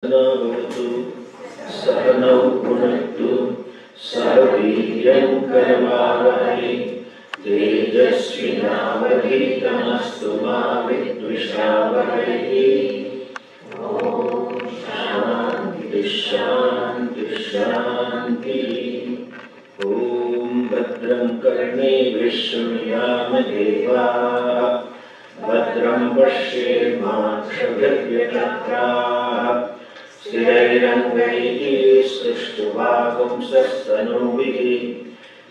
भवतु सहनौ भुनक्तु सह वीर्यं करवावहै तेजस्विनावधीतमस्तु मा विद्विषावहै। ॐ शान्ति शान्ति शान्तिः। ॐ भद्रं कर्णेभिः शृणुयाम देवाः भद्रं पश्येमाक्षभिर्यजत्राः स्थिरैरङ्गैः स्तुष्टुवागुंसस्तनूभिः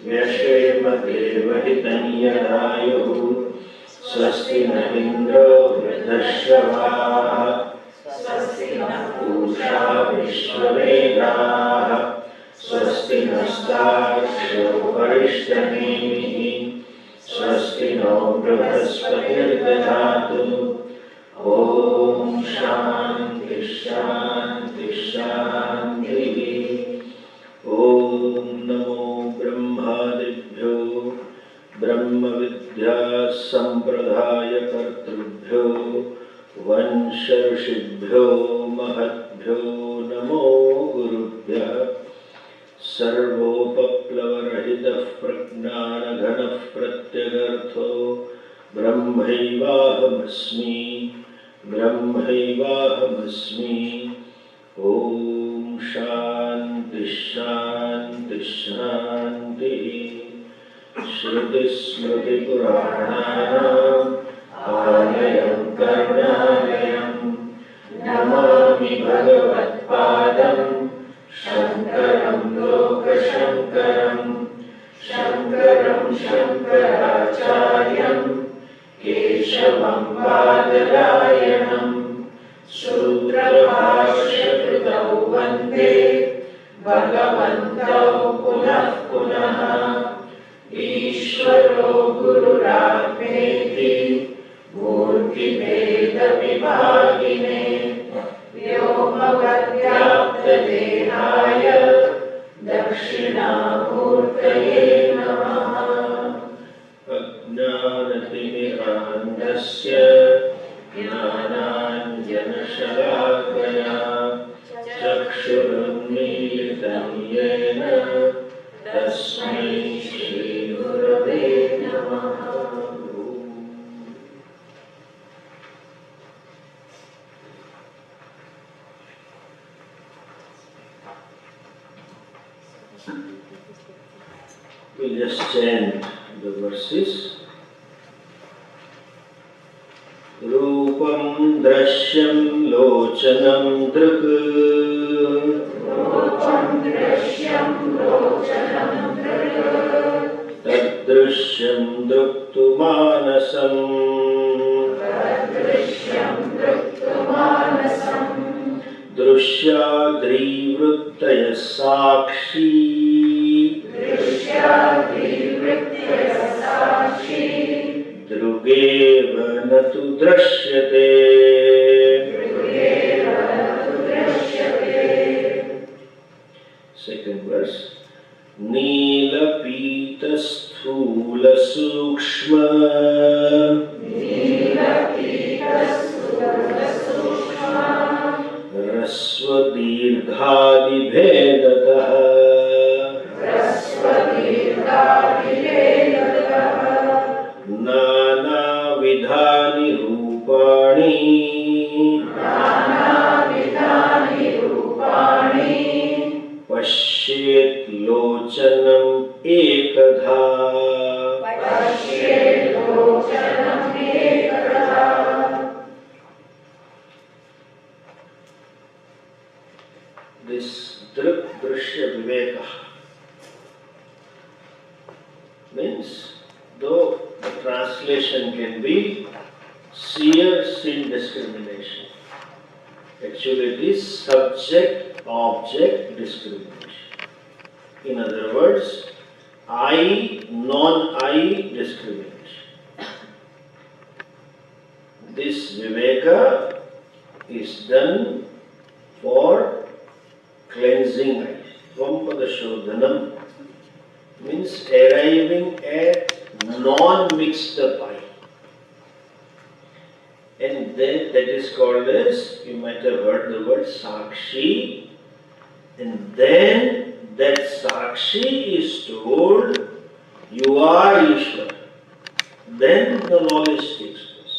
व्यशेम देवहितं यदायुः स्वस्ति न इन्द्रो वृद्धश्रवाः स्वस्ति नः पूषा विश्ववेदाः स्वस्ति नस्तार्क्ष्यो वरिष्ठनेमिः स्वस्ति नो बृहस्पतिर्दधातु। ॐ शान्ति शान्ति शान्तिः। ॐ नमो ब्रह्मादिभ्यो ब्रह्मविद्या सम्प्रदायकर्तृभ्यो वंश ऋषिभ्यो महद्भ्यो नमो गुरुभ्यः। सर्वोपप्लवरहितः प्रज्ञानघनः प्रत्यगर्थो ब्रह्मैवाहमस्मि ब्रह्मैवाहमस्मि। ॐ शान्ति शान्ति शान्तिः। श्रुतिस्मृतिपुराणानाम् आलयं करुणालयं नमामि भगवत्पादं शङ्करं लोकशङ्करं शङ्करं शङ्कराचार्यं केशवं बादरायणं सूत्रभाष्यकृतौ वन्दे भगवन्तौ पुनः पुनः। ईश्वरो गुरुरात्मेति मूर्तिभेदविभागिने व्योमवद्व्याप्तदेहाय दक्षिणामूर्तये नमः। अज्ञानतिमिरान्धस्य ज्ञानाञ्जनशलाकया चक्षुरुन्मीलितं येन तस्मै श्रीगुरवे नमः। We'll just chant the verses. Rupam drshyam locanam drk Rupam drshyam locanam drk Tadrishyam druktu manasam Tadrishyam druktu manasam Drishyadrivruttaya sakshi Drugev natu drishyate Second verse. Nila pita sthula sukshma Rasva dirghadi bhedatah Nana vidhani rupani Pashyet locanam ekadha This Drk Drsya Viveka means, though the translation can be seer sin discrimination, actually it is subject-object discrimination. In other words, I, non-I discrimination. This Viveka is done for cleansing I. Vampadashodhanam means arriving at non-mixed up I. And then that is called as, you might have heard the word Sakshi, and then that Sakshi is told, you are Ishvara. Then the knowledge takes place.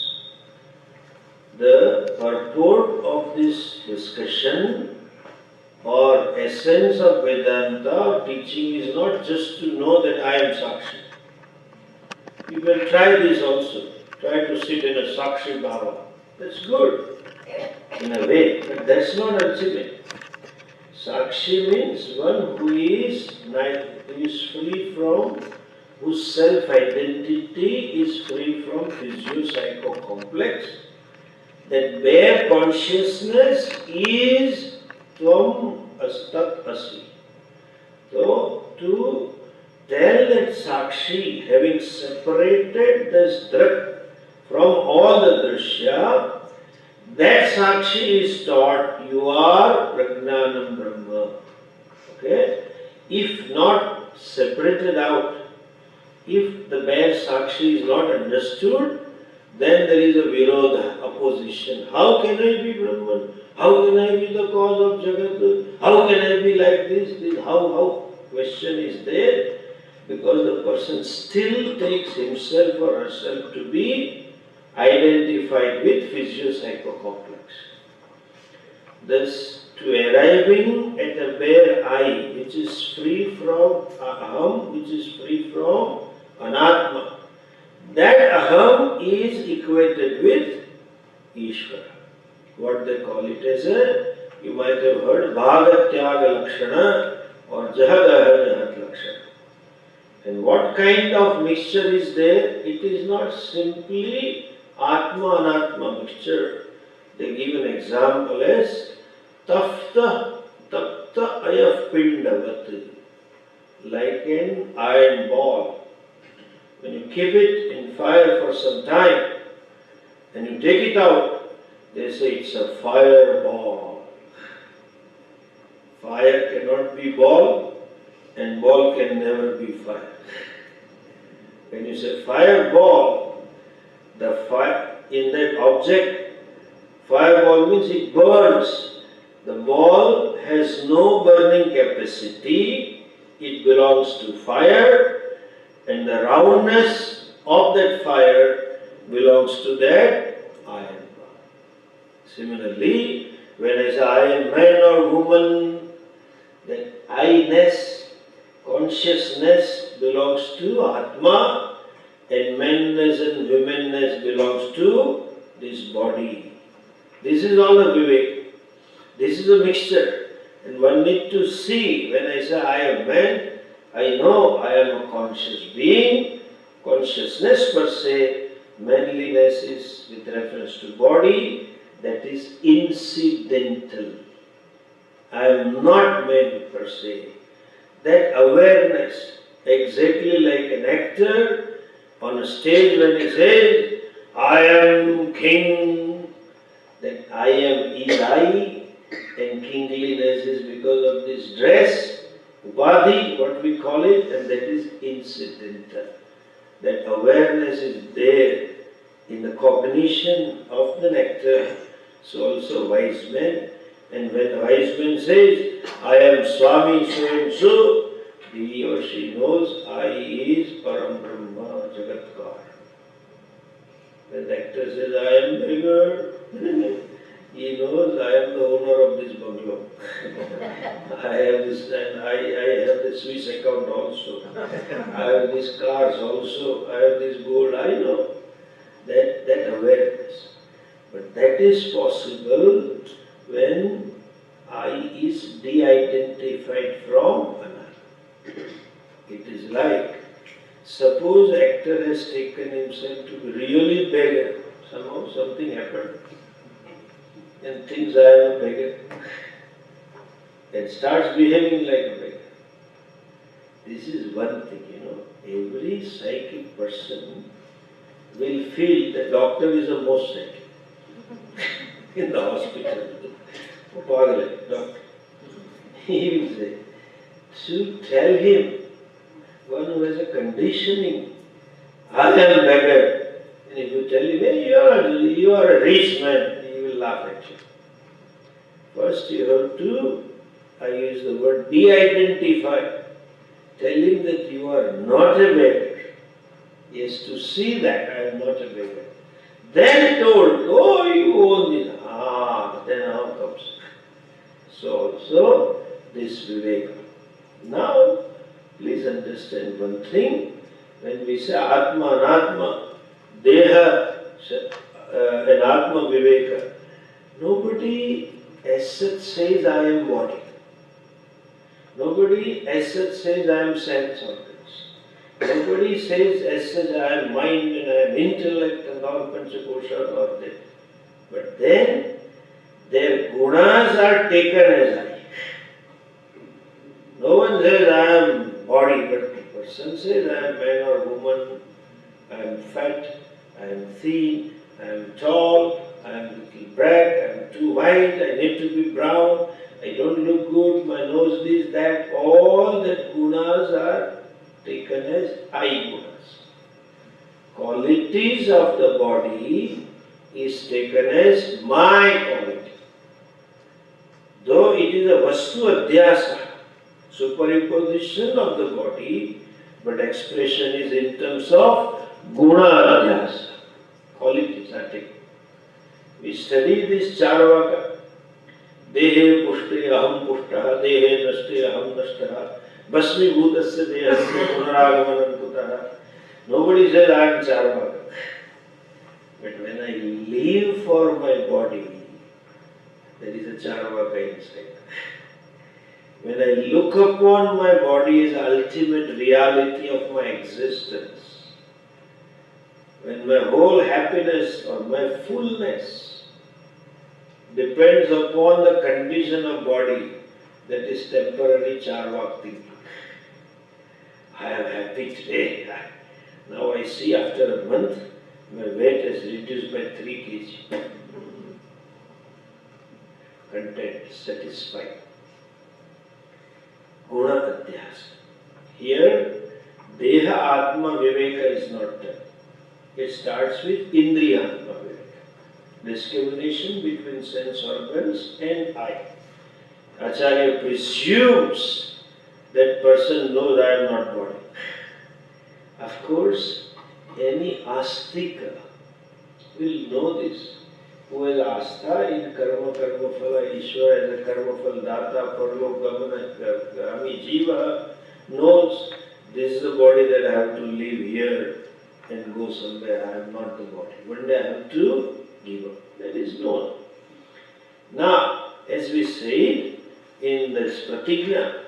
The purport of this discussion or essence of Vedanta teaching is not just to know that I am Sakshi. You can try this also. Try to sit in a Sakshi Bhava. That's good, in a way, but that's not ultimate. Sakshi means one who is free from, whose self-identity is free from physio-psycho-complex. That bare consciousness is Tvam Astat Asi. So, to tell that Sakshi, having separated this Drk from all the Drsya, that Sakshi is taught, you are Prajnanam Brahma. Okay? If not separated out, if the bare Sakshi is not understood, then there is a virodha, opposition. How can I be Brahman? How can I be the cause of Jagat? How can I be like this? How? Question is there because the person still takes himself or herself to be identified with physio-psycho-complex. Thus, to arriving at a bare I, which is free from aham, which is free from anatma, that aham is equated with Ishvara. What they call it as you might have heard, bhagatyaga lakshana or jahadaha jahat lakshana. And what kind of mixture is there? It is not simply atma-anatma mixture. They give an example as tapta ayaf pindavat, like an iron ball. When you keep it in fire for some time and you take it out, they say it's a fireball. Fire cannot be ball and ball can never be fire. When you say fireball, the fire in that object, fireball means it burns. The ball has no burning capacity. It belongs to fire, and the roundness of that fire belongs to that iron. Similarly, when I say I am man or woman, that I-ness, consciousness belongs to Atma, and manness and womanness belongs to this body. This is all the Vivek. This is a mixture. And one need to see, when I say I am man, I know I am a conscious being. Consciousness per se, manliness is with reference to body, that is incidental. I am not man per se. That awareness, exactly like an actor on a stage when he says, I am king, that I am is I, and kingliness is because of this dress, upadhi, what we call it, and that is incidental. That awareness is there in the cognition of the nectar. So also wise men, and when a wise man says, I am Swami so and so, he or she knows I is Param Brahma Jagatkar. When the actor says, I am beggar, he knows I am the owner of this bungalow. I have this, and I have the Swiss account also. I have these cars also. I have this gold. I know that awareness. But that is possible when I is de-identified from another. It is like, suppose actor has taken himself to be really beggar. Somehow something happened and thinks I am a beggar and starts behaving like a beggar. This is one thing, Every psychic person will feel the doctor is the most psychic in the hospital. Doctor. He will say, to tell him, one who has a conditioning, I am beggar. And if you tell him, hey, you are a rich man, laugh at you. First you have to, I use the word de-identify. Tell him that you are not a beggar. He has to see that I am not a beggar. Then told, oh, you own this. Then how comes? So this Viveka. Now, please understand one thing. When we say Atma, Anatma, Deha, and Atma Viveka, nobody as such says I am body. Nobody as such says I am sense organs. Nobody says as such I am mind and I am intellect and all Panchakosha or that. But then their gunas are taken as I. No one says I am body, but the person says I am man or woman, I am fat, I am thin, I am tall, I am little black, I am too white, I need to be brown, I don't look good, my nose this, that, all that gunas are taken as I gunas. Qualities of the body is taken as my quality. Though it is a vastu adhyasa, superimposition of the body, but expression is in terms of guna adhyasa. Qualities are taken. We study this Charvaka. Dehe pushte aham pushtaha, dehe nashte aham nashtaha, basmi bhutasya dehasya punaragamanam kutaha. Nobody says I am Charvaka. But when I live for my body, there is a Charvaka inside. When I look upon my body as ultimate reality of my existence, when my whole happiness or my fullness depends upon the condition of body, that is temporary Charvak thinking. I am happy today. Now I see after a month, my weight has reduced by 3 kg. Content, satisfied. Guna Adhyasa. Here, Deha Atma Viveka is not done. It starts with Indriya Atma Viveka. Discrimination between sense organs and I. Acharya presumes that person knows I am not body. Of course, any astika will know this. Who has astha in karma phala, Ishvara as a karma phala data, parlok gamana gami jiva knows this is the body that I have to live here and go somewhere. I am not the body. One day I have to give up. That is known. Now, as we said in this pratigna,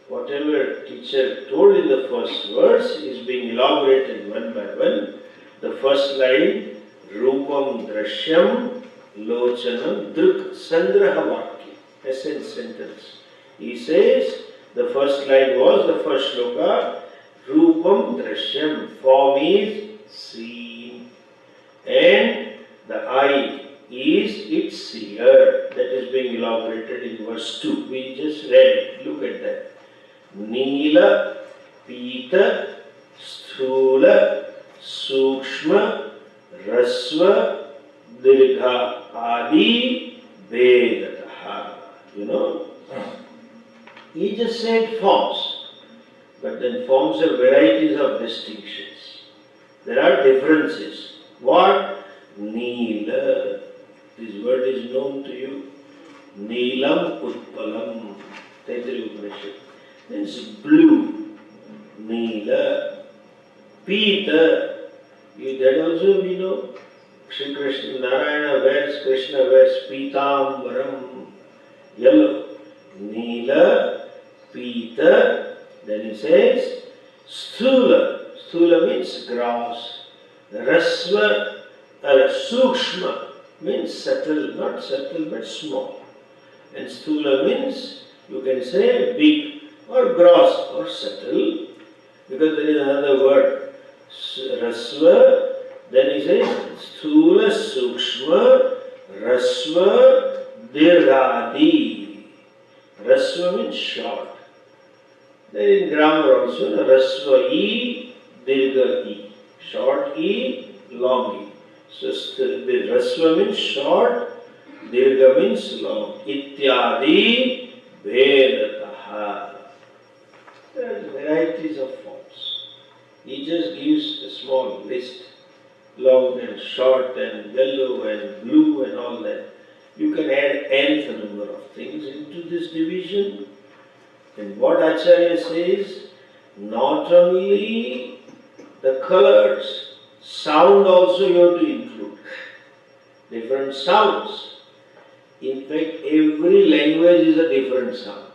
whatever teacher told in the first verse is being elaborated one by one. The first line, Rupam Drshyam Lochanam Drk Sangraha Vakya, essence sentence. He says, the first line was the first shloka, Rupam Drshyam, form is seen, and the eye is its seer. That is being elaborated in verse 2. We just read it. Look at that. Neela, Pita, Sthula, Sukshma, Rasva, Dirgha, Adi, Vedataha. You know? He just said forms. But then forms have varieties of distinctions. There are differences. What? Neela. This word is known to you. Neelam Utpalam. Taittiriya Upanishad. Means blue. Neela. Pita. That also we know. Shri Krishna Narayana wears, Krishna wears Pitambaram. Yellow. Neela. Pita. Then he says Sthula. Sthula means grass. Rasva. Sukshma means subtle, not subtle but small. And Sthula means, you can say big or gross or subtle, because there is another word, Rasva. Then he says Sthula, Sukshma, Rasva, Dirghadi. Rasva means short. There in grammar also, Rasva E, Dirgha E. Short E, long E. So the Rasva means short, Dirgha means long. Ityadi Vedataha. There are varieties of forms. He just gives a small list. Long and short and yellow and blue and all that. You can add nth number of things into this division. And what Acharya says, not only the colors, sound also you have to include. Different sounds. In fact, every language is a different sound.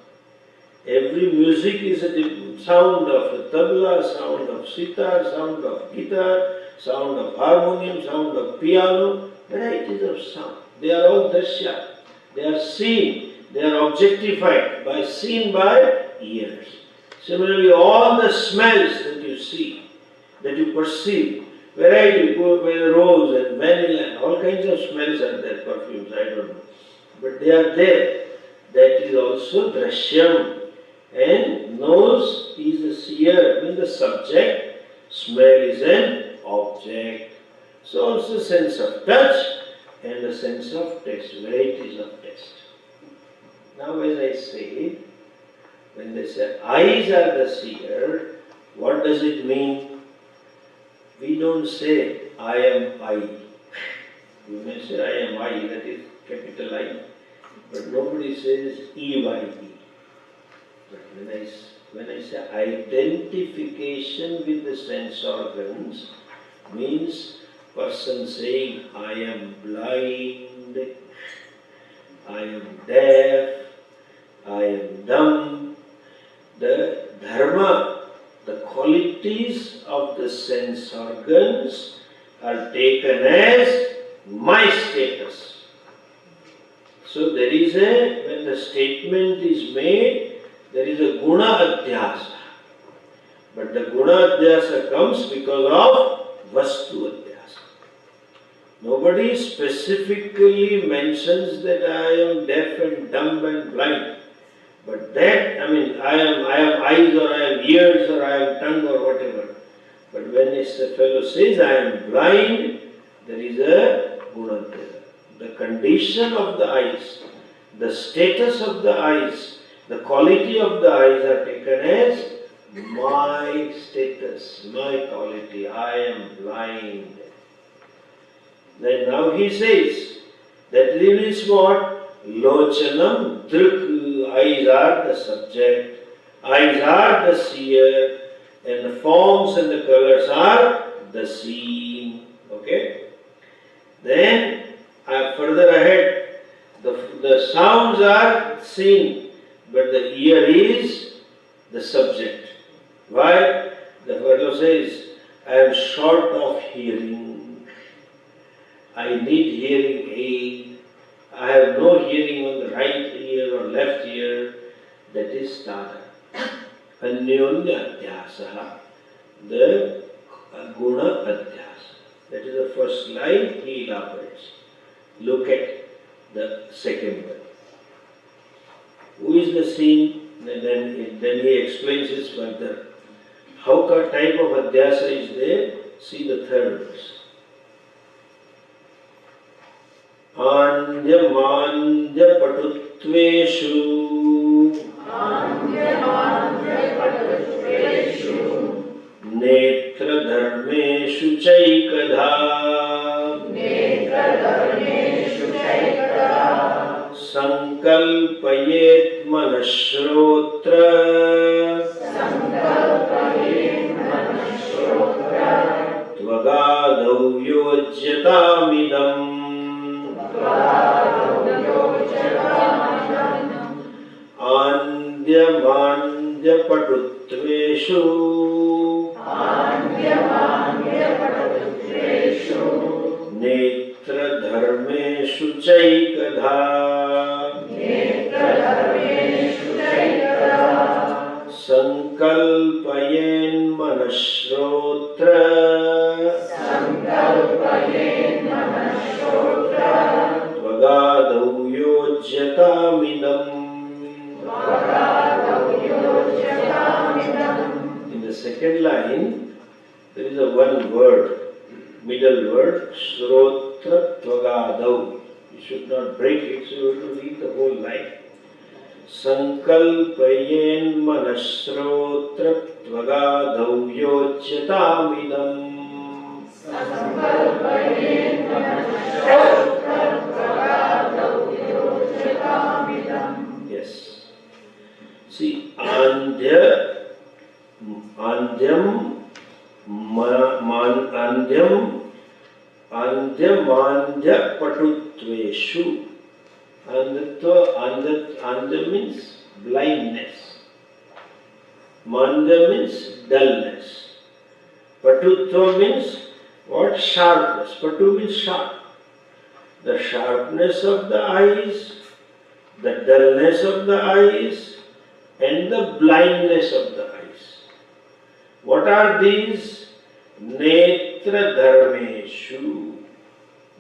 Every music is a different sound of a tabla, sound of sitar, sound of guitar, sound of harmonium, sound of piano, varieties of sound. They are all Drsya. They are seen, they are objectified, seen by ears. Similarly, all the smells that you see, that you perceive, variety, rose and vanilla, and all kinds of smells are there, perfumes, I don't know. But they are there. That is also Drshyam. And nose is the seer, I mean the subject, smell is an object. So also sense of touch and the sense of taste, varieties of taste. Now as I say, when they say eyes are the seer, what does it mean? We don't say I am I. You may say I am I, that is capital I. But nobody says EYE. But when I say identification with the sense organs, means person saying I am blind, I am deaf, I am dumb. The dharma, the qualities of the sense organs are taken as my status. So there is when the statement is made, there is a guna adhyasa. But the guna adhyasa comes because of vastu adhyasa. Nobody specifically mentions that I am deaf and dumb and blind. But that, I have eyes or I have ears or I have tongue or whatever. But when a fellow says I am blind, there is a guna adhyasa. The condition of the eyes, the status of the eyes, the quality of the eyes are taken as my status, my quality. I am blind. Then now he says that means what? Lochanam Drk, eyes are the subject, eyes are the seer, and the forms and the colors are the seen. Okay? Then further ahead, the sounds are seen, but the ear is the subject. Why? The fellow says, I am short of hearing. I need hearing aid. I have no hearing on the right ear or left ear. That is tada. Anyonya adhyasa. The guna adhyasa. That is the first line he elaborates. Look at the second one. Who is the seen? Then he explains this further. How type of adhyasa is there? See the third verse. Andya mandya patutveshu netra dharmeshu chaikadha sankalpayet manashrotra tvagadau yojyatamidam andya mandya patutveshu netra dharmeshu chaikadha sankalpayen manashrotra tvagadau yojyatamidam. In the second line, there is a one word, middle word, shrotra tvagadau. You should not break it, so you have to read the whole line. Sankalpayen manashrotra tvagadau yojyatamidam. Sankalpayen manashrotra tvagadau yojyatamidam. Yes. See, Andyam Andya patutveshu. Andya means blindness. Mandya means dullness. Patutva means what? Sharpness. Patu means sharp. The sharpness of the eyes, the dullness of the eyes, and the blindness of the eyes. What are these? Netra dharmeshu.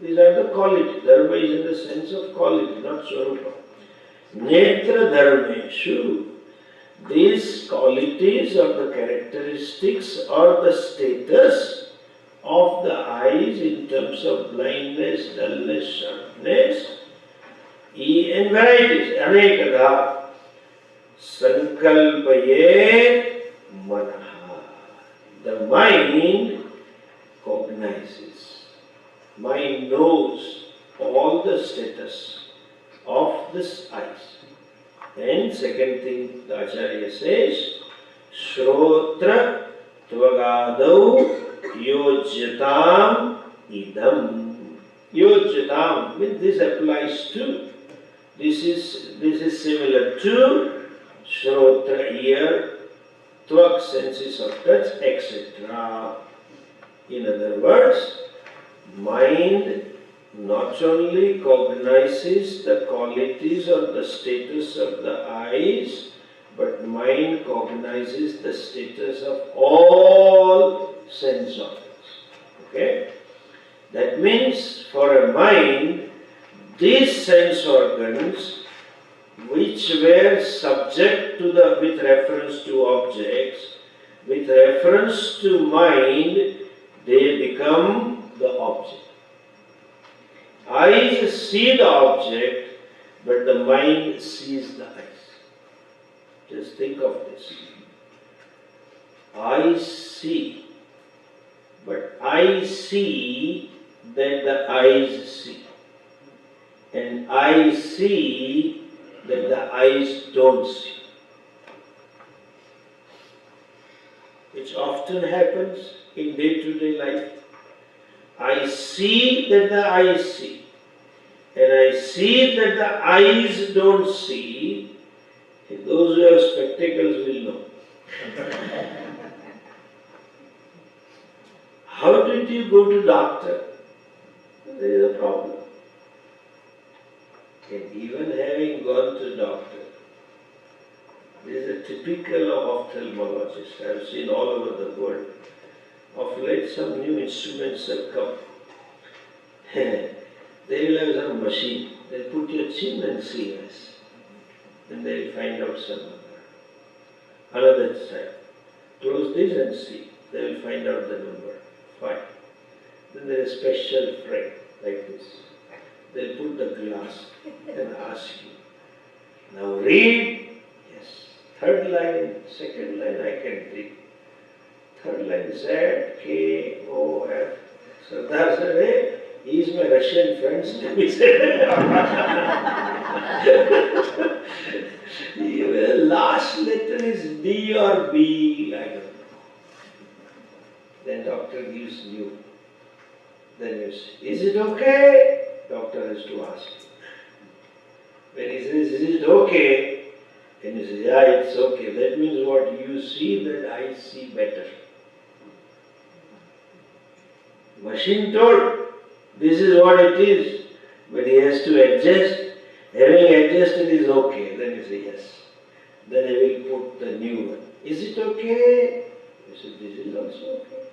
These are the qualities. Dharma is in the sense of quality, not swarupa. Netra dharmeshu. These qualities or the characteristics or the status of the eyes in terms of blindness, dullness, sharpness, and varieties. Anekada. Sankalpayet manaha. The mind cognizes. Mind knows all the status of this eyes. And second thing the Acharya says, Shrotra Tvagadau Yojyatam Idam. Yojyatam means this applies to. This is similar to Shrotra ear, Tvak senses of touch, etc. In other words, mind not only cognizes the qualities or the status of the eyes, but mind cognizes the status of all sense organs. Okay? That means for a mind, these sense organs which were subject to with reference to objects, with reference to mind, they become the object. Eyes see the object, but the mind sees the eyes. Just think of this. Eyes see, but I see that the eyes see. And I see that the eyes don't see. Which often happens in day-to-day life. I see that the eyes see, and I see that the eyes don't see. Those who have spectacles will know. How did you go to doctor? There is a problem. And even having gone to doctor, there is a typical ophthalmologist I have seen all over the world. Of late, some new instruments have come. They will have some machine. They put your chin and see this. Then they will find out some another side. Close this and see. They will find out the number. Fine. Then there is a special frame like this. They will put the glass and ask you. Now read. Yes. Third line, second line I can read. Third line Z, K, O, F. Sardar said, hey, he is my Russian friend. He said, the last letter is D or B, I don't know. Then doctor gives you. Then you say, is it okay? Doctor has to ask you. When he says, is it okay? And you say, yeah, it's okay. That means what? You see that I see better. Machine told, this is what it is, but he has to adjust. Having adjusted is okay. Then you say yes. Then he will put the new one. Is it okay? You say, this is also okay.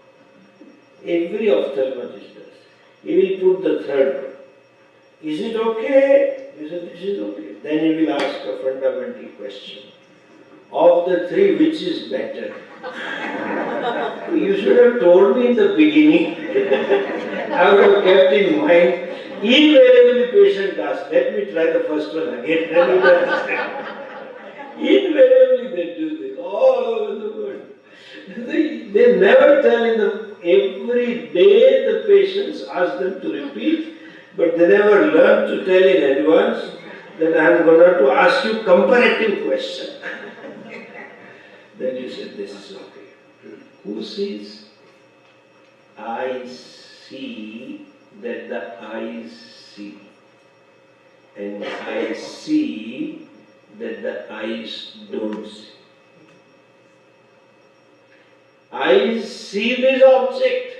Every ophthalmologist does. He will put the third one. Is it okay? You say, this is okay. Then he will ask a fundamental question. Of the three, which is better? You should have told me in the beginning. I would have kept in mind Invariably patient asks, let me try the first one again. And you understand. Invariably they do this all over the world. They never tell in the, every day the patients ask them to repeat, but they never learn to tell in advance that I am going to ask you comparative question. Then you say, this is okay. Who sees? I see that the eyes see. And I see that the eyes don't see. I see this object,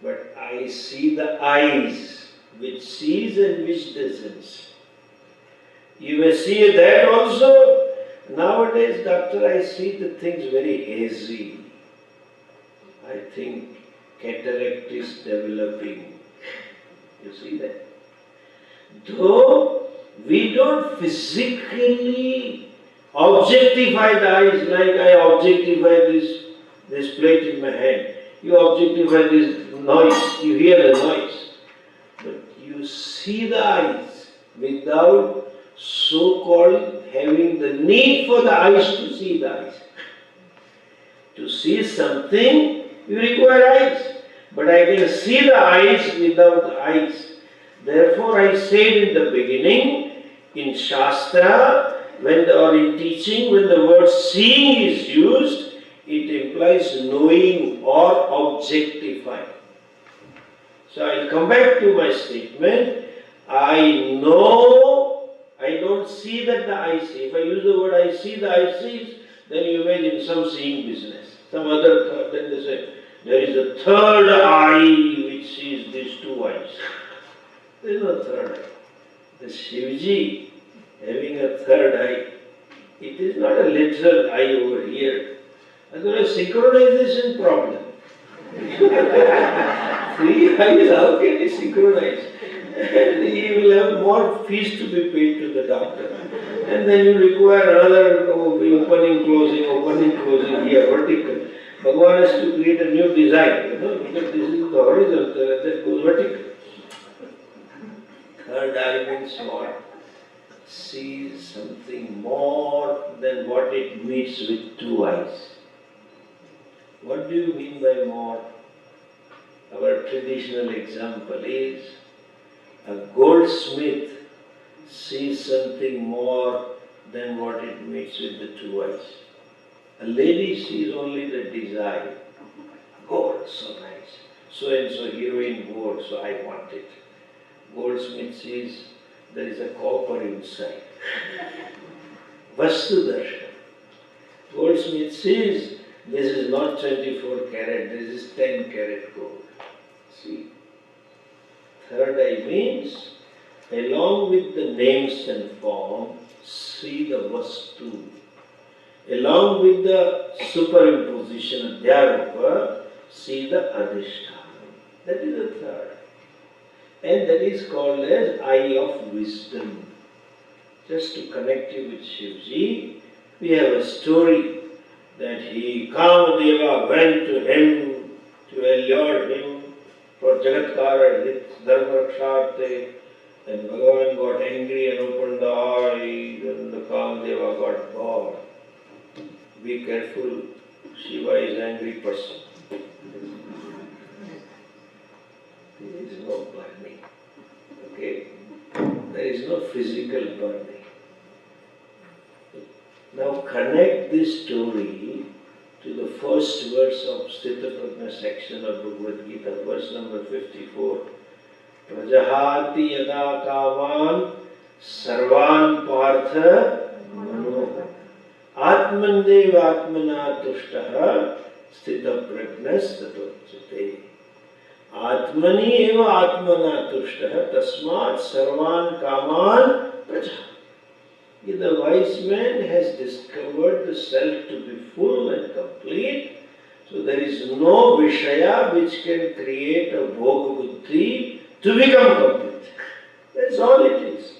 but I see the eyes which sees and which doesn't see. You may see that also. Nowadays, doctor, I see the things very hazy. I think cataract is developing. You see that? Though we don't physically objectify the eyes like I objectify this plate in my hand. You objectify this noise, you hear the noise. But you see the eyes without so-called having the need for the eyes to see the eyes. To see something, you require eyes. But I can see the eyes without the eyes. Therefore, I said in the beginning, in Shastra, or in teaching, when the word seeing is used, it implies knowing or objectifying. So I'll come back to my statement. I know, I don't see that the eye sees. If I use the word I see, the eye sees, then you imagine some seeing business. Some other third, then they say, there is a third eye which sees these two eyes. There is no third eye. The Shivji having a third eye, it is not a literal eye over here. Otherwise, synchronization problem. Three eyes, how can he synchronize? And he will have more fees to be paid to the doctor. And then you require another opening, closing here, vertical. Bhagavan has to create a new design, because this is the horizontal and that goes vertical. Third eye means what? Sees something more than what it meets with two eyes. What do you mean by more? Our traditional example is a goldsmith sees something more than what it meets with the two eyes. A lady sees only the desire. Gold, so nice. So and so heroine wore, so I want it. Goldsmith sees there is a copper inside. Vastu darshan. Goldsmith sees this is not 24 carat, this is 10 carat gold. See? Third eye means, along with the names and form, see the vastu. Along with the superimposition, adhyaropa, see the adhisthana. That is the third. And that is called as eye of wisdom. Just to connect you with Shivji, we have a story that Kamadeva went to him to allure him for Jagatkara, Dharma-raksharte, and Bhagavan got angry and opened the eyes and the Kamadeva got bored. Be careful, Shiva is an angry person. There is no burning. Okay? There is no physical burning. Now connect this story to the first verse of Sthita Prajna section of Bhagavad Gita, verse number 54. Prajahati yada kaman sarvan partha mano atmandev atmana tushtaha sthita prajnas tatocchate. Atmani eva atmana tushtaha tasmat sarvan kaman prajah. The wise man has discovered the self to be full and complete, so there is no Vishaya which can create a Bhoga Buddhi to become complete. That's all it is.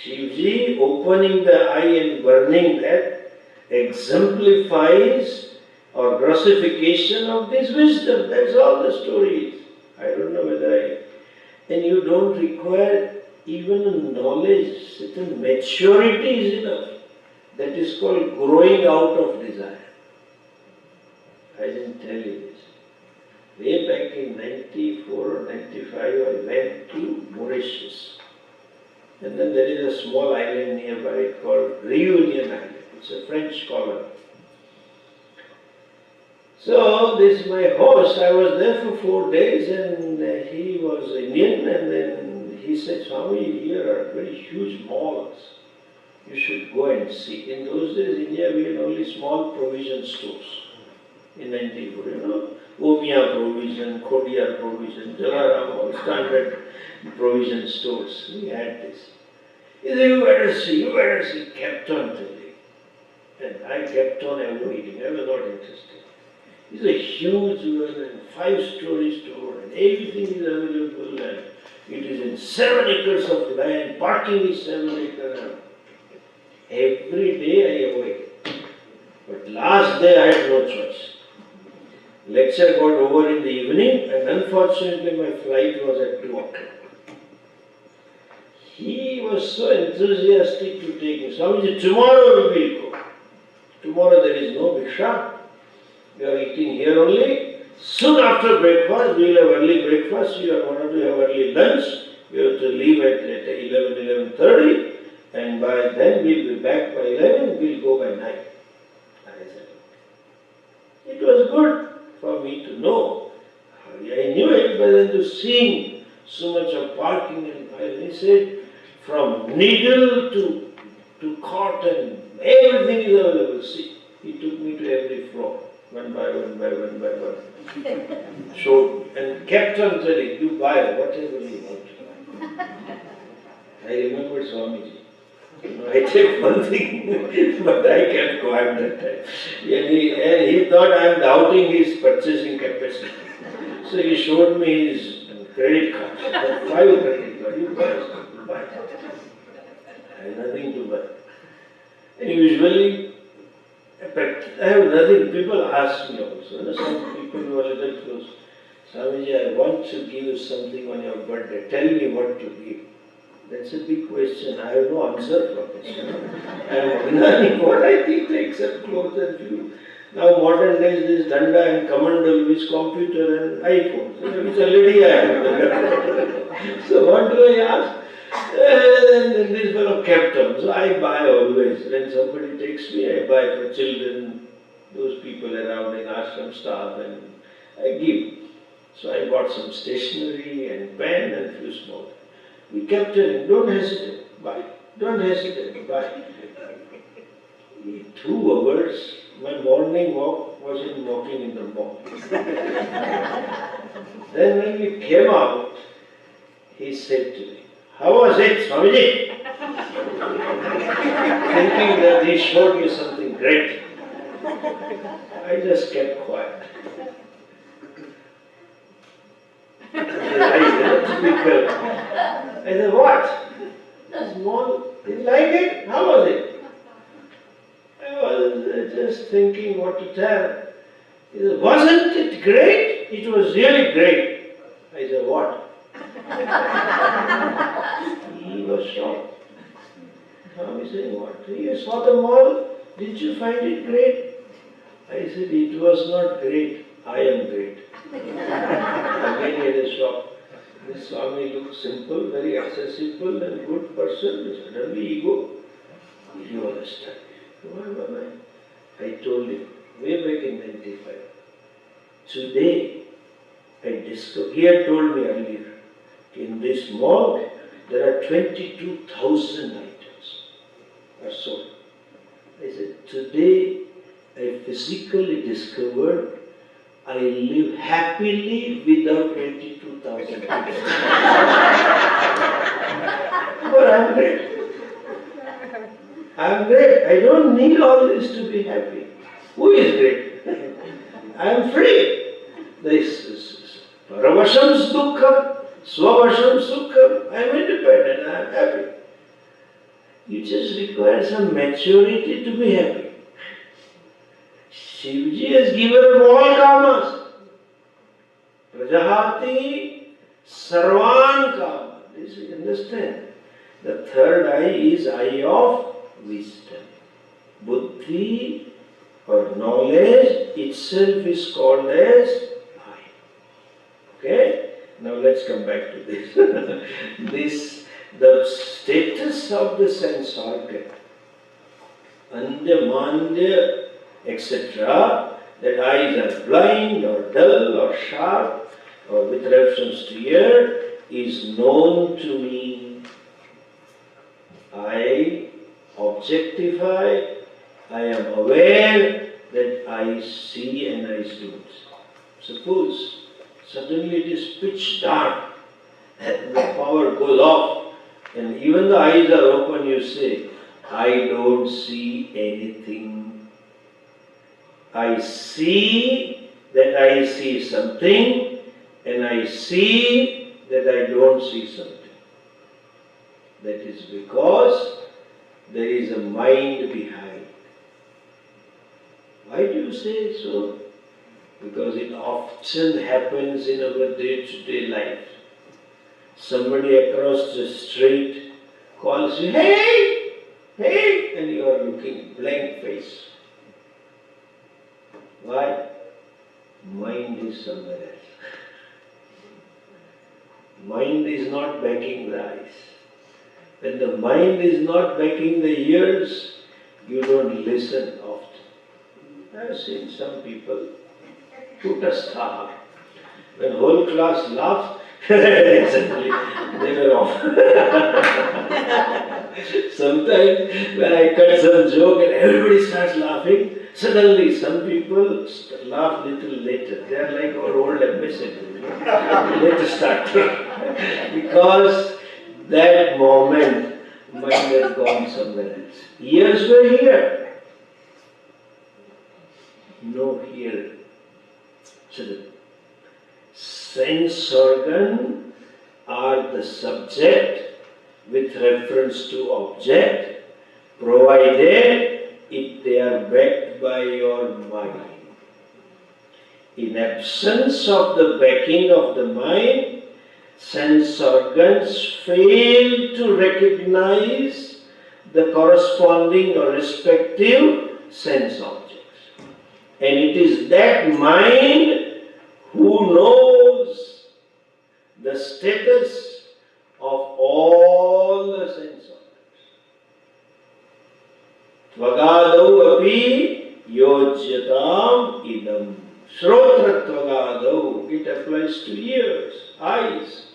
Shivji opening the eye and burning that exemplifies or grossification of this wisdom. That's all the story is. I don't know whether I And you don't require even a knowledge, certain maturity is enough. That is called growing out of desire. I didn't tell you this. Way back in 94 or 95, I went to Mauritius. And then there is a small island nearby called Reunion Island. It's a French colony. So this my host, I was there for 4 days and he was Indian, and then he said, Swami, here are very huge malls. You should go and see. In those days, India, we had only small provision stores. In 94, Omia provision, Khodiyar provision, Jalaram, all standard provision stores. We had this. He said, you better see, kept on telling. And I kept on avoiding, I was not interested. It's a huge one and 5-story store and everything is available and it is in 7 acres of land, parking is 7 acres. Every day I avoided. But last day I had no choice. Lecture got over in the evening and unfortunately my flight was at 2 o'clock. He was so enthusiastic to take me. Swamiji, tomorrow we will go. Tomorrow there is no bhiksha. We are eating here only. Soon after breakfast, we will have early breakfast. You are going to have early lunch. We have to leave at 11, 11:30. And by then we will be back by 11. We will go by 9. I said, it was good for me to know. I knew it, but then to seeing so much of parking and he said, from needle to cotton, everything is available. See, he took me to every floor. One by one. Showed and kept on telling, you buy whatever you want to buy. I remember Swamiji. I take one thing, but I kept quiet that time. And he thought I am doubting his purchasing capacity. So he showed me his credit card. 5 credit cards. You buy. I have nothing to buy. And usually, but I have nothing. People ask me also. Some people who are a little close. Swamiji, I want to give you something on your birthday. Tell me what to give. That's a big question. I have no answer for this. I am learning what I think except clothes and food. Now modern days, this danda and kamandal, which computer and iPhone, which already I have. So what do I ask? And this fellow kept on. So I buy always. When somebody takes me, I buy for children, those people around in ashram staff, and I give. So I bought some stationery and pen and few small. We kept telling, don't hesitate, buy. Don't hesitate, buy. 2 hours, my morning walk was in walking in the mall. Then when we came out, he said to me, how was it, Swamiji? Thinking that he showed me something great. I just kept quiet. I said, what? That's small. Did you like it? How was it? I was just thinking what to tell. He said, wasn't it great? It was really great. I said, what? He was shocked. Now he's saying, what? You saw the mall? Did you find it great? I said, it was not great. I am great. Again he had a shock. This Swami looked simple, very accessible and good person. Suddenly ego. He was astonished. Why? I told him, way back in 95. Today, I discovered, he had told me earlier, in this mall, there are 22,000 items are sold. I said, today, I physically discovered I live happily without 22,000 items. But I'm great. I'm great. I don't need all this to be happy. Who is great? I'm free. This is Paravasham Dukkham, Swavasham Sukham. I'm independent. I'm happy. You just require some maturity to be happy. Shivji has given him all karmas. Prajahati Sarvan Kama. This you understand. The third eye is eye of wisdom. Buddhi or knowledge itself is called as eye. Okay? Now let's come back to this. The status of the sense organ, Andya, Mandya, etc., that eyes are blind or dull or sharp or with reference to ear, is known to me. I objectify, I am aware that I see and I don't. Suppose suddenly it is pitch dark and the power goes off and even the eyes are open, you say, I don't see anything. I see that I see something and I see that I don't see something. That is because there is a mind behind. Why do you say so? Because it often happens in our day-to-day life. Somebody across the street calls you, hey, hey, and you are looking blank face. Why? Mind is somewhere else. Mind is not backing the eyes. When the mind is not backing the ears, you don't listen often. I have seen some people put a star. When whole class laughs, suddenly they were off. Sometimes when I cut some joke and everybody starts laughing, suddenly some people laugh little later. They are like our old ambassadors. Later start. Because that moment, mind has gone somewhere else. Ears were here. No here. So the sense organ are the subject with reference to object, provided they are backed by your mind. In absence of the backing of the mind, sense organs fail to recognize the corresponding or respective sense objects. And it is that mind who knows the status of all the sense organs. Tvagadau api yojyatam idam. Shrotra tvagadau. It applies to ears, eyes.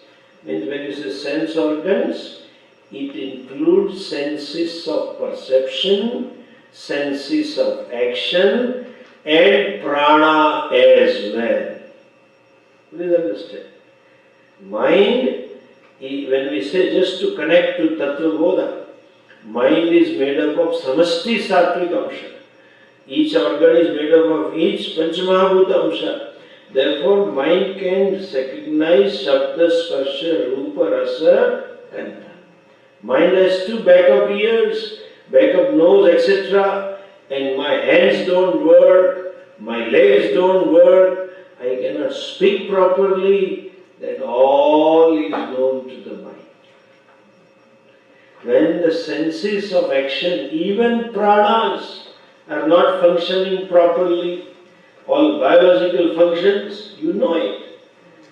Means when you say sense organs, it includes senses of perception, senses of action, and prana as well. Please understand. Mind, when we say just to connect to Tattva Bodha, mind is made up of samasti sattvic amsha. Each organ is made up of each panchamahabhuta amsha. Therefore, mind can recognize Shabda, Sparsha, Rupa, Rasa, Gandha. Mind has to back up ears, back up nose, etc. And my hands don't work, my legs don't work, I cannot speak properly. That all is known to the mind. When the senses of action, even pranas, are not functioning properly, all biological functions, you know it.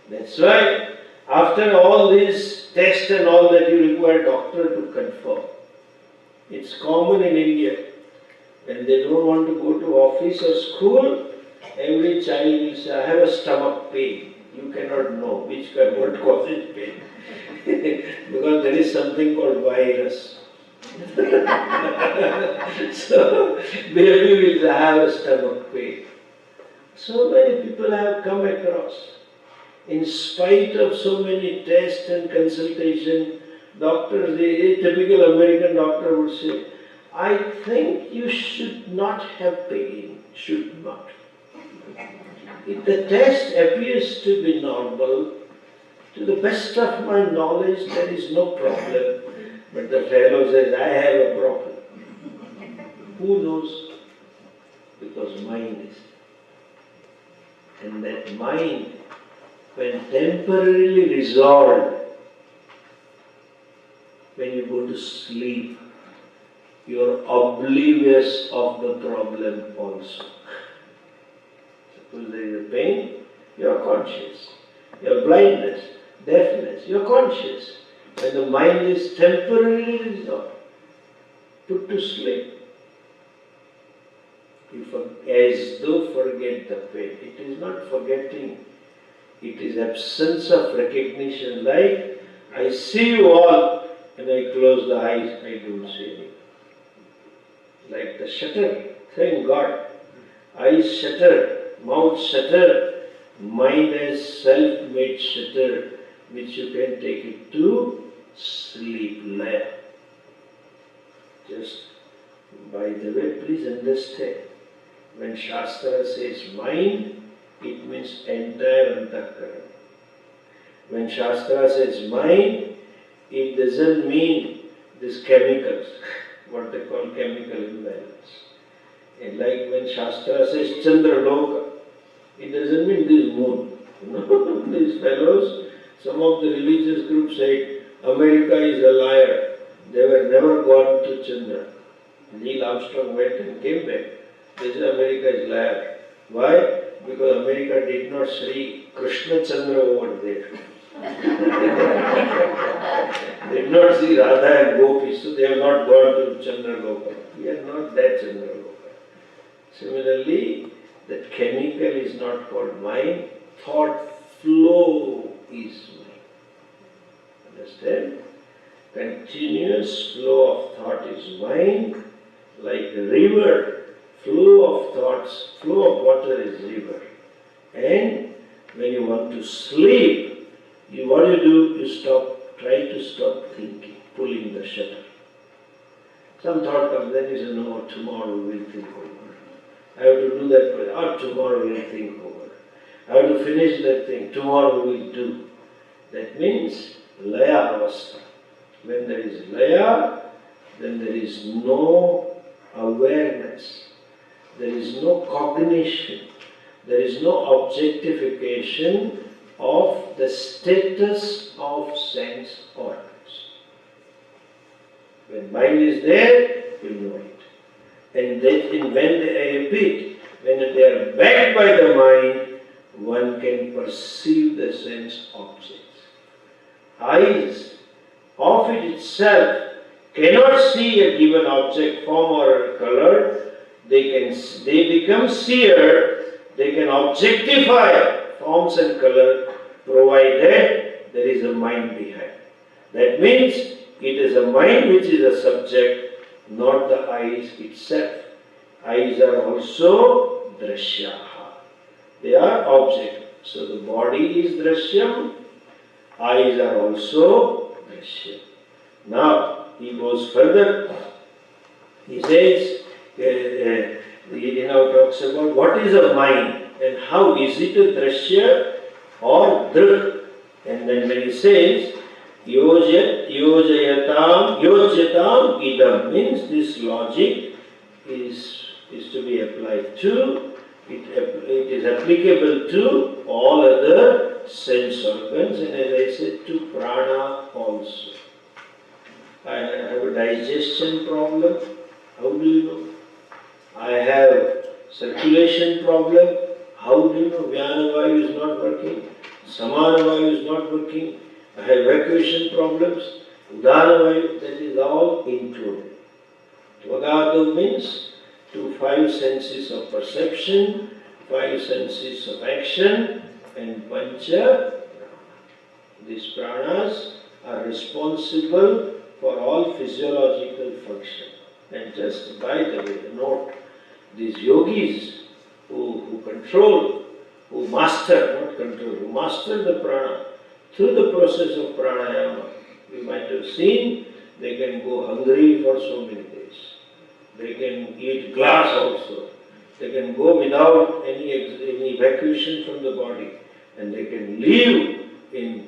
That's why after all this test and all that you require doctor to confirm. It's common in India. When they don't want to go to office or school, every child will say, I have a stomach pain. You cannot know what causes pain. Because there is something called virus. So, baby will have a stomach pain. So many people have come across. In spite of so many tests and consultation, doctors, a typical American doctor would say, I think you should not have pain. Should not. If the test appears to be normal, to the best of my knowledge, there is no problem. But the fellow says, I have a problem. Who knows? Because mind is. And that mind when temporarily resolved, when you go to sleep, you are oblivious of the problem also. Suppose there is a pain, you are conscious. Your blindness, deafness, you are conscious. When the mind is temporarily resolved, put to sleep, as though forget the pain. It is not forgetting, it is absence of recognition. Like, I see you all, and I close the eyes, I don't see anything. Like the shutter, thank God. Eyes shutter, mouth shutter, mind as self-made shutter, which you can take it to sleep, laya. Just by the way, please understand, when Shastra says mind, it means entire antakaran. When Shastra says mind, it doesn't mean these chemicals, what they call chemical imbalance. And like when Shastra says Chandra Loka, it doesn't mean this moon. These fellows, some of the religious groups say America is a liar. They were never gone to Chandra. Neil Armstrong went and came back. They said America is liar. Why? Because America did not see Krishna Chandra over there. They did not see Radha and Gopi, so they have not gone to Chandra Loka. We are not that Chandra Loka. Similarly, that chemical is not called mind, thought flow is mind. Understand? Continuous flow of thought is mind, like a river, flow of thoughts, flow of water is river. And when you want to sleep, what do? You stop, try to stop thinking, pulling the shutter. Some thought comes, then you say, no, tomorrow we'll think over. I have to do that, tomorrow we'll think over. I have to finish that thing, tomorrow we'll do. That means laya avastha. When there is laya, then there is no awareness, there is no cognition, there is no objectification of the status of sense organs. When mind is there, you know it. And then when they, I repeat, when they are backed by the mind, one can perceive the sense objects. Eyes of it itself cannot see a given object, form or color. They become seer, they can objectify forms and color, provided there is a mind behind. That means it is a mind which is a subject, not the eyes itself. Eyes are also drashyaha. They are object. So the body is drishyam, eyes are also drishyam. Now he goes further. He says, he now talks about what is a mind and how is it a drashya or drk. And then when he says, yojyatam idam, means this logic is to be applied to, it is applicable to all other sense organs, and as I said, to prana also. I have a digestion problem, how do you know? I have circulation problem, how do you know? Vyanavayu is not working, Samanavayu is not working, I have evacuation problems, Udanavayu, that is all included. Tvagadu means to 5 senses of perception, 5 senses of action, and pancha. These pranas are responsible for all physiological function. And just by the way, note, these yogis who control, who master, not control, who master the prana, through the process of pranayama, we might have seen, they can go hungry for so many days. They can eat glass also. They can go without any evacuation from the body, and they can live in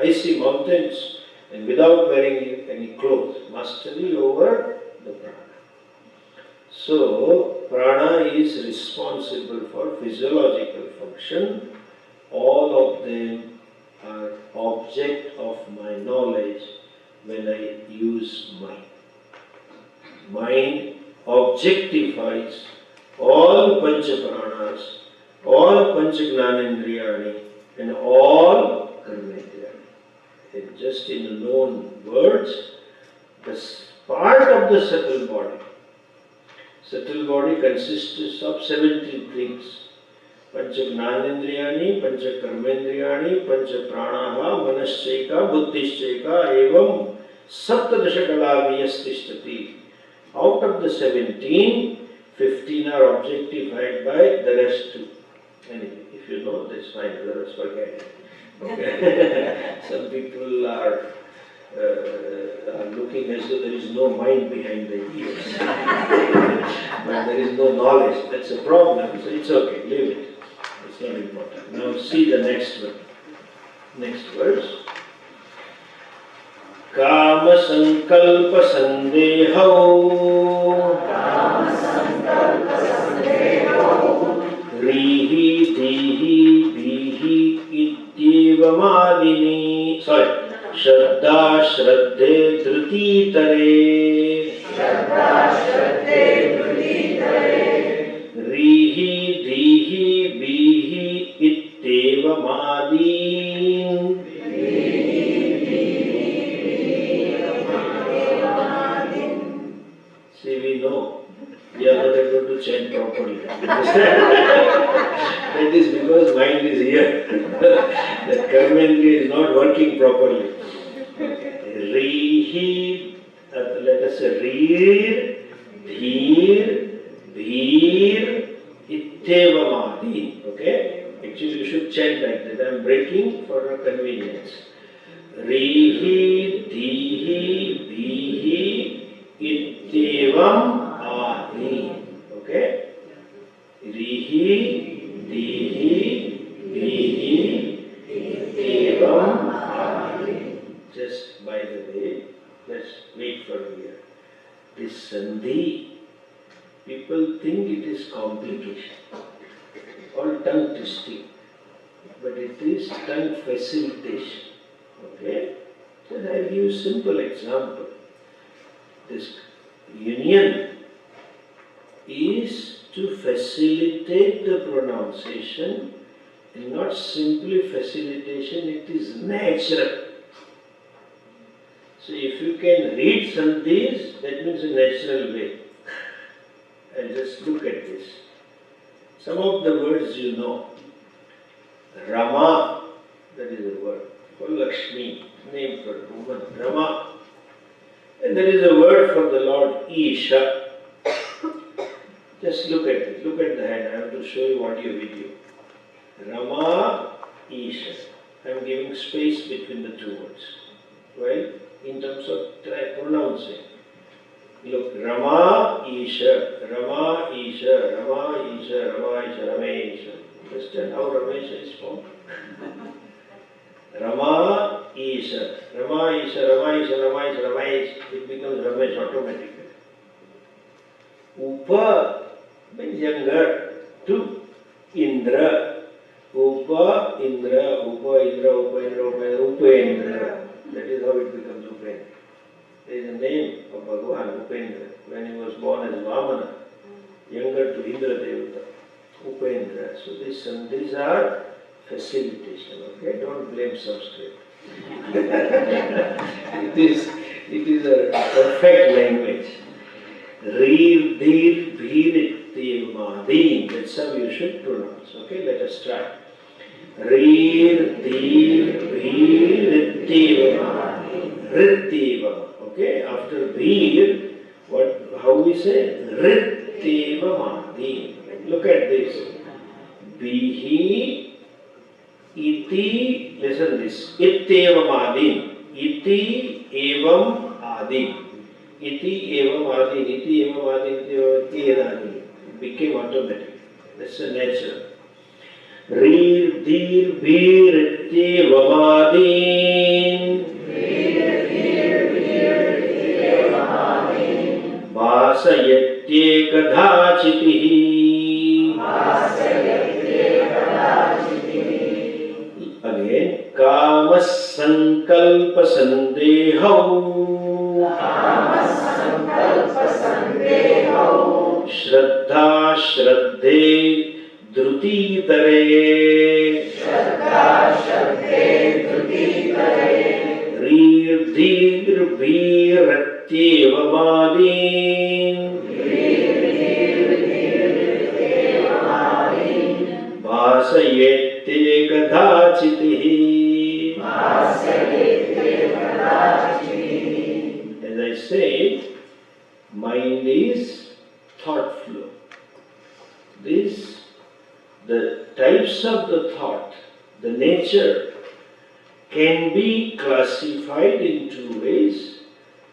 icy mountains and without wearing any clothes. Mastery over the prana. So prana is responsible for physiological function, all of them are object of my knowledge when I use mind. Mind objectifies all Panchapranas, all Panchagnanendriyani, and all Karmendriyani. And just in known words, this part of the subtle body. Subtle body consists of 17 things. Panchagnanendriyani, Panchakarmendriyani, Panchapranaha, Manaschaika, Buddhishchaika, Evam Saptadasha Kalaviyas Tishtati. Out of the 17, 15 are objectified by the rest 2. Anyway, if you know, that's fine, the rest forget it. Okay. Some people are looking as though there is no mind behind the ears. But there is no knowledge. That's a problem. So it's okay, leave it. It's not important. Now see the next one. Next verse. Kama sankalpa sandehau Rihi dihi bihi ityevamadini. Sorry. Shraddha shraddhe dhruti tare Rihi dihi bihi ityevamadin. See, we know we are not able to chant properly. That is because mind is here. The karmendriya is not working properly. Rihi, let us say Rir, Dhir, Bhir, Ittevamadi. Okay? Actually, you should chant like that. I am breaking for your convenience. Rihi, Dhihi, Bhihi, Ittevam Adi. Okay? Rihi, Dihi, Bihi, Ittevam Adi. Just by the way, let's wait for a year. This Sandhi, people think it is complication, all tongue twisting, but it is tongue facilitation. Okay? Just I'll give you a simple example. This union is to facilitate the pronunciation, and not simply facilitation, it is natural. So if you can read Sandhis, that means a natural way. And just look at this. Some of the words you know. Rama, that is a word. For Lakshmi, name for a woman. Rama. And there is a word from the Lord, Isha. Just look at it. Look at the hand. I have to show you audio video. Rama, Isha. I am giving space between the two words. Well, in terms of pronouncing. Look, Rama, Isha, Rama, Isha, Rama, Isha, Rama, Isha, Ramesha. Understand how Ramesha is formed? Rama, Isha, Rama, Isha, Rama, Isha, Rama, Isha, Ramesh. It becomes Ramesh automatically. Upa means younger. To Indra. Upa, Indra, Upa, Indra, Upa, Indra, Upa, Upendra. That is how it becomes Upendra. There is a name of Bhagavan, Upendra, when he was born as Vamana, younger to Indra Devata, Upendra. So these are facilitation, okay? Don't blame Sanskrit. it is a perfect language. Reer, dir, bhir, ittev, madin. That's how you should pronounce. Okay, let us try. Reer, dir, bhir, ittev, madin. Ritteva. Okay, after bhir, how we say? Ritteva, madin. Look at this. Bihi, iti, listen this. Itteva, madin. Iti, evam, adin. Iti evam adin, iti evam adin, iti evam adin. It became automatic. That's a natural. Reer, dir, bir, iti evam adin. Bhasa yatye kadhachitihi. Again, Kama Sankalpa Sandehau. Shraddha Shraddhe Druti Tare. Rir Dhir Vir Ratyeva Madin. Vasayete Kadachitihi. As I said, mind is thought flow. The types of the thought, the nature, can be classified in two ways.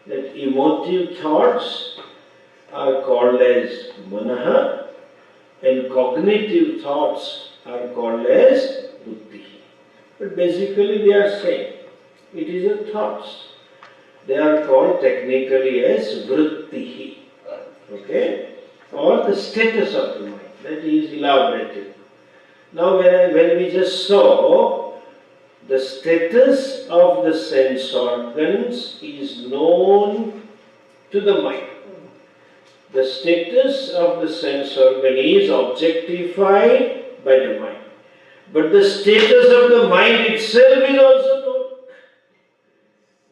That emotive thoughts are called as manaha, and cognitive thoughts are called as buddhi. But basically they are same. It is a thoughts. They are called technically as vrittihi. Okay? Or the status of the mind. That is elaborated. Now when we just saw the status of the sense organs is known to the mind. The status of the sense organ is objectified by the mind. But the status of the mind itself is also known.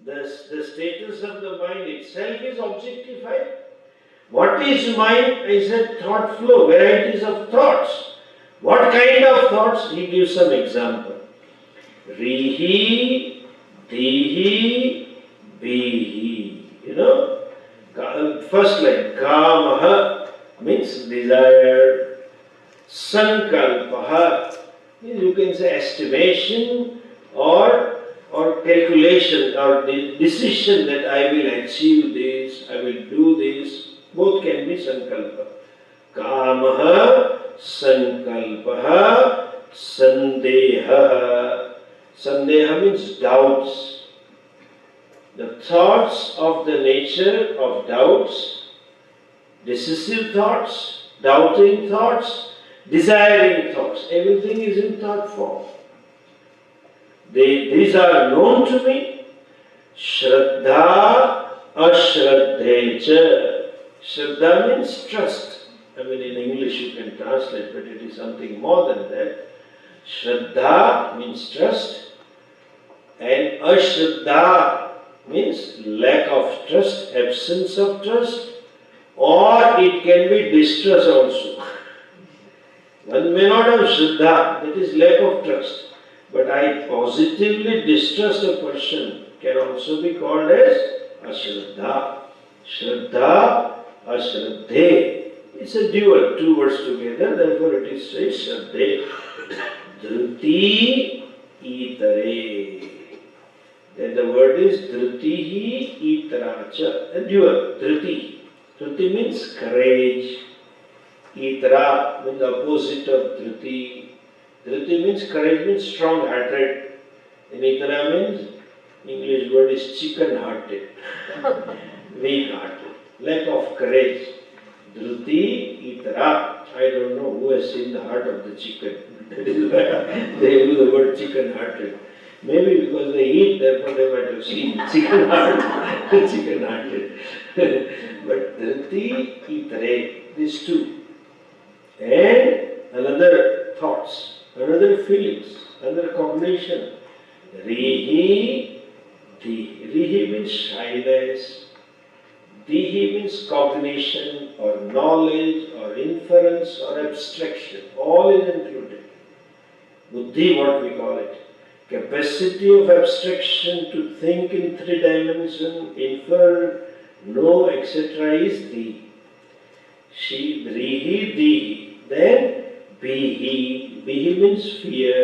The status of the mind itself is objectified. What is mind? I said thought flow, varieties of thoughts. What kind of thoughts? He gives some example. Rihi, dihi, bihi. First line, kamaha means desire. Sankalpaha means you can say estimation or calculation or the decision that I will achieve this, I will do this. Both can be sankalpa. Kamaha, sankalpaha, sandeha. Sandeha means doubts. The thoughts of the nature of doubts, decisive thoughts, doubting thoughts, desiring thoughts. Everything is in thought form. These are known to me. Shraddha, ashraddhecha. Shraddha means trust. In English you can translate, but it is something more than that. Shraddha means trust, and ashraddha means lack of trust, absence of trust, or it can be distrust also. One may not have shraddha, that is lack of trust, but I positively distrust a person can also be called as ashraddha. Shraddha, ashraddhe. It's a dual, two words together, therefore it is said shraddhe. Druti itare. Then the word is drutihi itaracha, a dual, druti. Druti means courage. Itara means the opposite of druti. Druti means courage, means strong-hearted. And itara means, English word is chicken-hearted, weak-hearted, lack of courage. Druti itara. I don't know who has seen the heart of the chicken. That is why they use the word chicken-hearted. Maybe because they eat, therefore they might have seen chicken-hearted. But Druti itare, these two. And another thoughts, another feelings, another cognition. Rihi, dihi. Rihi means shyness. Dihi means cognition or knowledge or inference or abstraction. All is included. Buddhi, what we call it. Capacity of abstraction to think in three dimensions, infer, know, etc. is dihi. Rihi, dihi. Then bihi. Bihi means fear.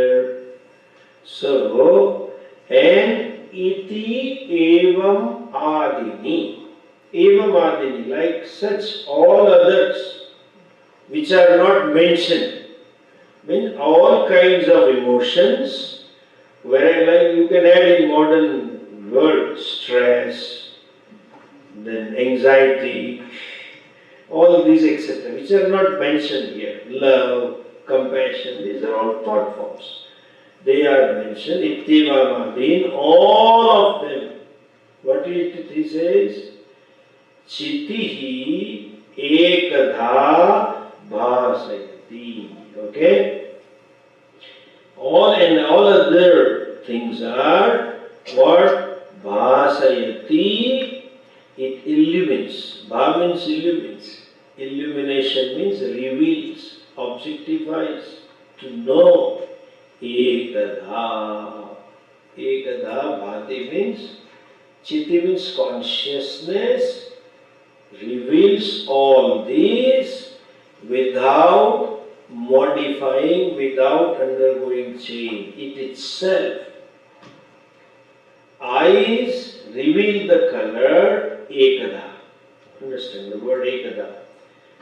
So, and iti evam adini. Evam adini, like such all others which are not mentioned. Means all kinds of emotions, where like you can add in modern world stress, then anxiety, all these etc. which are not mentioned here. Love, compassion, these are all thought forms. They are mentioned, Ittivama, all of them. What it he says? Chitihi ekadha bhasayati. Okay? All other things are what? Bhasayati. It illumines. Bha means illumines. Illumination means reveals, objectifies, to know. Ekadha. Ekadha bhati means, Chitti means consciousness, reveals all these without modifying, without undergoing change. It itself. Eyes reveal the color ekada. Understand the word ekada?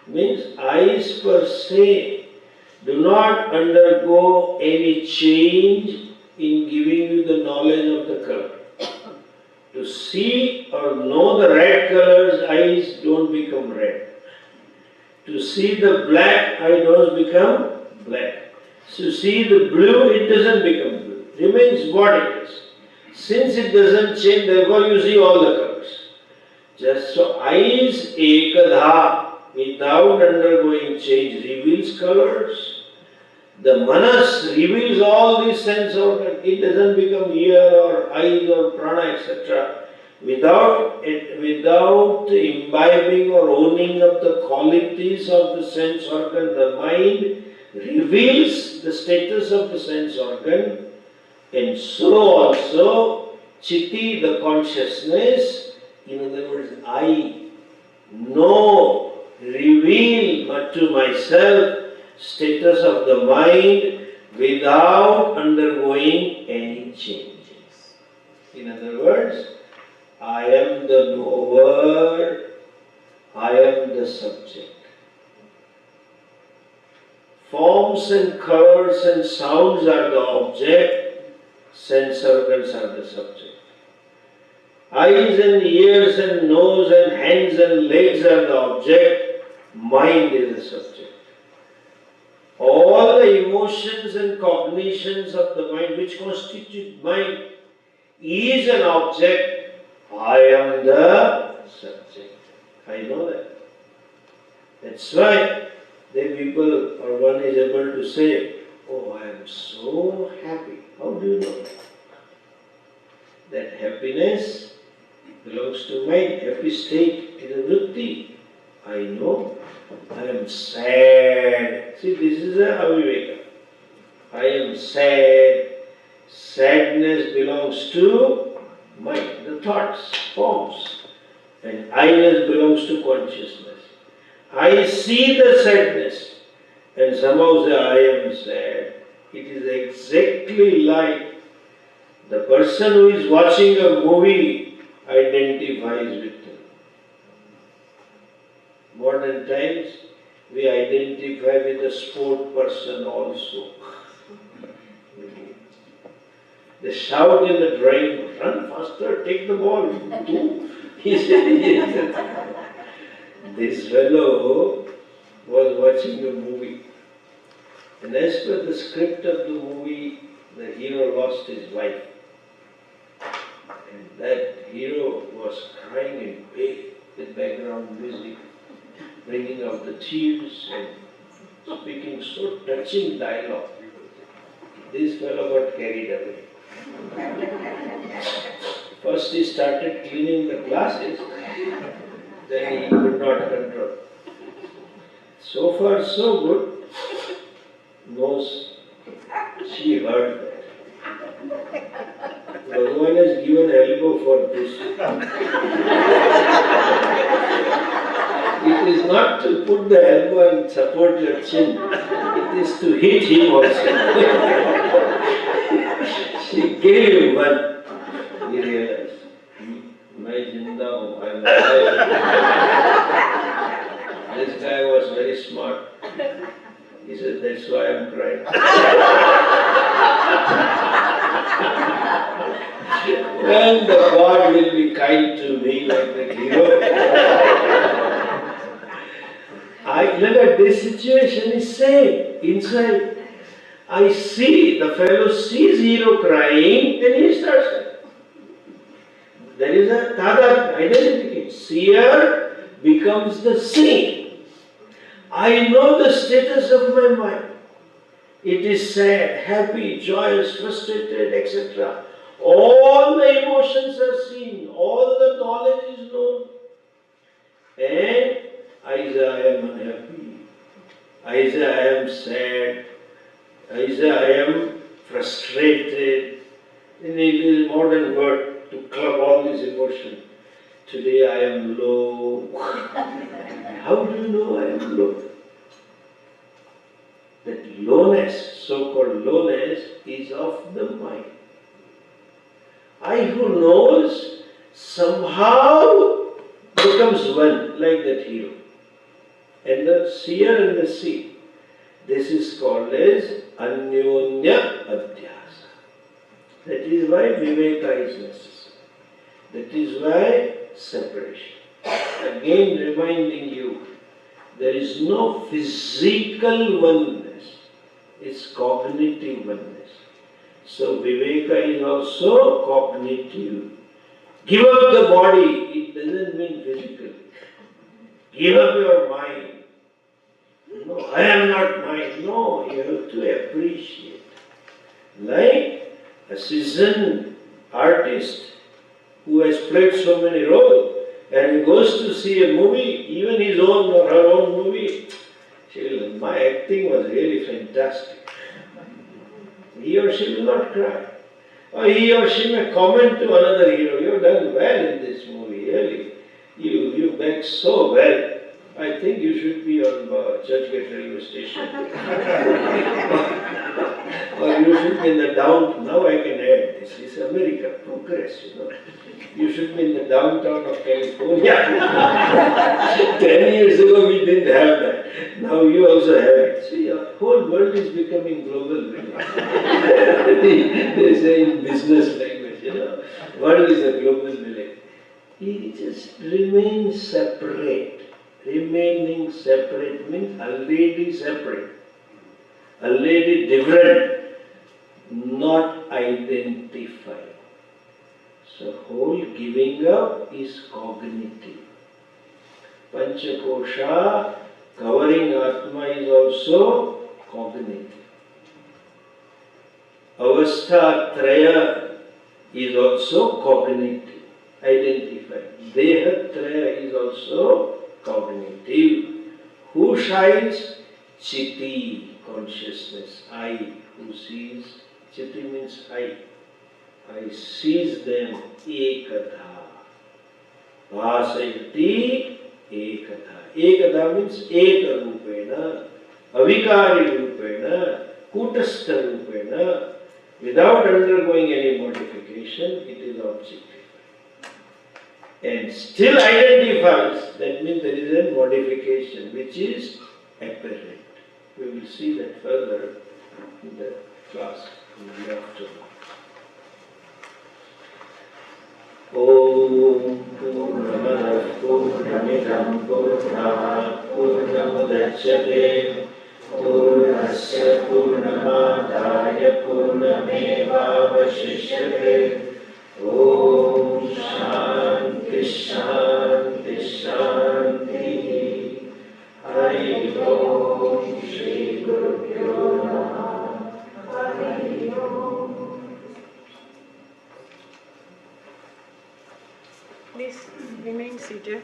Means eyes per se do not undergo any change in giving you the knowledge of the color. To see or know the red colors, eyes don't become red. To see the black, eye don't become black. To see the blue, it doesn't become blue. Remains what it is. Since it doesn't change, therefore you see all the colors. Just so eyes ekadha, without undergoing change, reveals colors. The manas reveals all these sense organs. It doesn't become ear or eyes or prana, etc. Without imbibing or owning of the qualities of the sense organ, the mind reveals the status of the sense organ, and so also chitti, the consciousness, in other words, I know, reveal to myself status of the mind without undergoing any changes. In other words, I am the knower, I am the subject. Forms and colors and sounds are the object, sense organs are the subject. Eyes and ears and nose and hands and legs are the object, mind is the subject. All the emotions and cognitions of the mind which constitute mind is an object. I am the subject. I know that. That's why the people or one is able to say, oh, I am so happy. How do you know that? That happiness belongs to mind. Happy state is a vritti. I know. I am sad. See, this is a aviveka. I am sad. Sadness belongs to mind, the thoughts, forms. And I-ness belongs to consciousness. I see the sadness and somehow say, I am sad. It is exactly like the person who is watching a movie identifies with him. Modern times, we identify with a sport person also. They shout in the drawing room, run faster, take the ball. He said, this fellow was watching a movie. And as per the script of the movie, the hero lost his wife. And that hero was crying in pain with background music, bringing out the tears and speaking so touching dialogue. This fellow got carried away. First he started cleaning the glasses, then he could not control. So far so good, knows she heard that. Bhagavan has given elbow for this. It is not to put the elbow and support your chin, it is to hit him also. She gave him one. He realized, मैं जिंदा हूँ, I am alive. This guy was very smart. He said, that's why I am crying. When the God will be kind to me like the hero. Look at this situation is same inside. I see, the fellow sees hero crying, then he starts crying. There is a tadat identification. Seer becomes the seen. I know the status of my mind. It is sad, happy, joyous, frustrated, etc. All the emotions are seen, all the knowledge is known. And either I am unhappy, either I am sad, either I am frustrated. In a modern word to club all these emotions. Today I am low. How do you know I am low? That lowness, so-called lowness, is of the mind. I who knows somehow becomes one, like that hero. And the seer and the seen. This is called as Anyonya Adhyasa. That is why Viveka is necessary. That is why separation. Again reminding you, there is no physical oneness, it's cognitive oneness. So Viveka is also cognitive. Give up the body, it doesn't mean physical. Give up your mind. No, I am not mind. No, you have to appreciate. Like a seasoned artist who has played so many roles and he goes to see a movie, even his own or her own movie, she will, my acting was really fantastic. He or she will not cry. Or he or she may comment to another hero, you have done well in this movie, really. You act so well. I think you should be on Drk railway station. Or you should be in the downtown. Now I can add this. It's America, progress, You should be in the downtown of California. 10 years ago we didn't have that. Now you also have it. See, the whole world is becoming global. They say in business language, world is a global village. He just remains separate. Remaining separate means already separate, already different, not identified. So whole giving up is cognitive. Panchakosha covering Atma is also cognitive. Avastha Traya is also cognitive, identified. Deha Traya is also cognitive. Who shines? Chiti, consciousness. I, who sees. Chiti means I. I sees them ekatha. Vasayati ekatha. Ekatha means eka rupena, avikari rupena, kutastha rupena. Without undergoing any modification, it is objective. And still identifies, that means there is a modification which is apparent. We will see that further in the class in the afternoon. Om Purnamada Purnamidam Purnat Purnamudachyate Purnasya Purnamadaya Purnameva Vashishyate Om Shanti Shanti Shanti Hari Om Shri Guru Namaha Hari Om. Please remain seated.